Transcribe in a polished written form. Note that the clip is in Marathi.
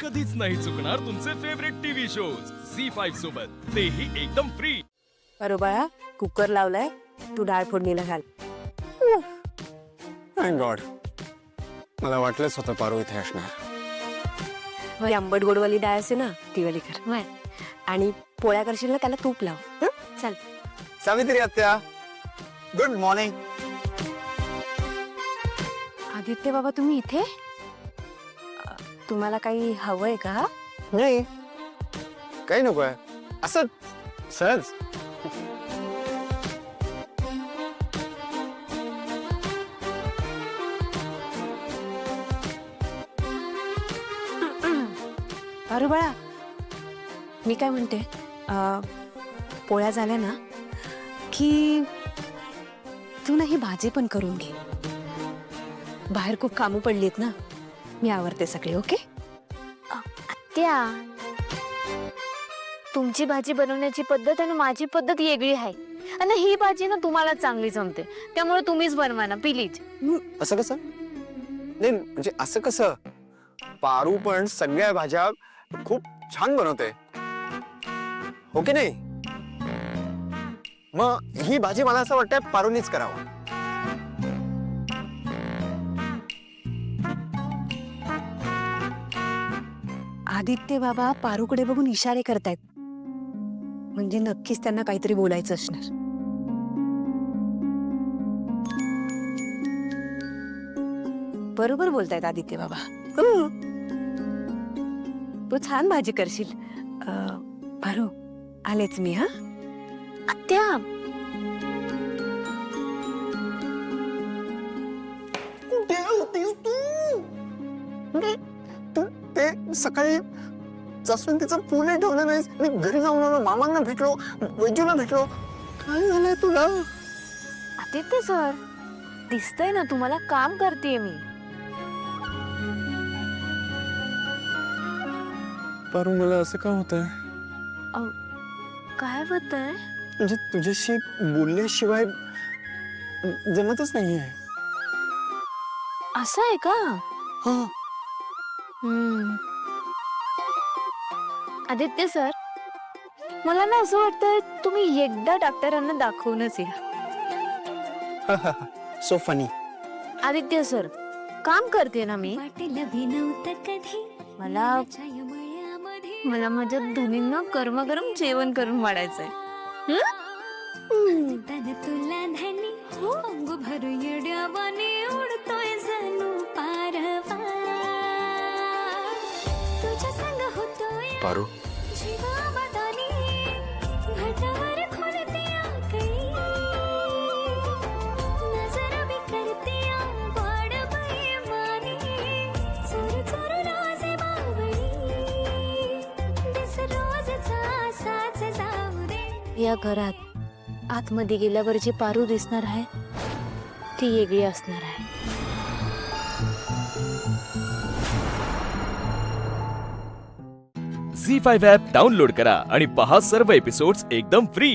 कधीच नाही चुकणार तुमचे फेवरेट टीव्ही शोज झी5 सोबत, तेही एकदम फ्री. अरे बाळा, कुकर लावलाय, तू डाळ फोडणीला घाल. Thank God. मला वाटलंच होतं पारू इथे असणार. ही आंबट गोडवाली डाळ असते ना, ती वाली कर. आणि पोळ्या करशील ना, त्याला तूप लाव. हं? चल. सावित्री आत्या, गुड मॉर्निंग. आदित्य बाबा, तुम्ही इथे? तुम्हाला काही हवंय का? नाही, काही नकोय, असं सहज. अरे बाळा, मी काय म्हणते, पोळ्या झाल्या ना की तू ना ही भाजी पण करून घे. बाहेर खूप कामं पडलीत ना, मी आवरते सगळे. ओके? आत्या, तुमची भाजी बनवण्याची पद्धत आणि माझी पद्धत वेगळी आहे. आणि ही भाजी ना तुम्हाला चांगली जमते, त्यामुळे तुम्हीच बनवा ना प्लीज. असं कसं? नाही म्हणजे असं कसं? पारू पण सगळ्या भाज्या खूप छान बनवते, हो की नाही? मग ही भाजी मला असं वाटतं पारूनीच करावं. आदित्य बाबा पारूकडे बघून इशारे करतायत, म्हणजे नक्कीच त्यांना काहीतरी बोलायचं असणार. बरोबर बोलतायत आदित्य बाबा. तू छान भाजी करशील. पारू, आलेच मी. हा आत्या, कुठे होतीस तू? ते सकाळी जास्वंदीचं फुले ठेवलं नाहीस. मी घरी जाऊन आलो, मामांना भेटलो, वैजूला भेटलो. काय झालंय तुला? आदित्य सर, दिसतंय ना तुम्हाला, काम करतेय मी. पारू, मला असं का होतंय? काय होतंय? म्हणजे तुझ्याशी बोलल्याशिवाय जमतच नाहीये. असं आहे का? हा. आदित्य सर, मला ना असं वाटतं तुम्ही एकदा डॉक्टरांना दाखवूनच या. So funny. आदित्य सर, काम करते ना मी. मला मला माझ्या धनींना गरमागरम जेवण करून वाढायचंय. तुला धनी अंग भरू येड्यावाने उडतोय जणू पारवा. तुझ्या संग होतोय पारू, जीवामदानी, घाटावर खोलते आकळी, नजर बिखरते वाड बैमानी, चोर चोर राजे बावळी, दिस रोजचा असाच जाऊ दे. या घरात आतमध्ये गेल्यावर जी पारू दिसणार आहे ती वेगळी असणार आहे. झी5 ॲप डाउनलोड करा आणि पहा सर्व एपिसोड्स एकदम फ्री.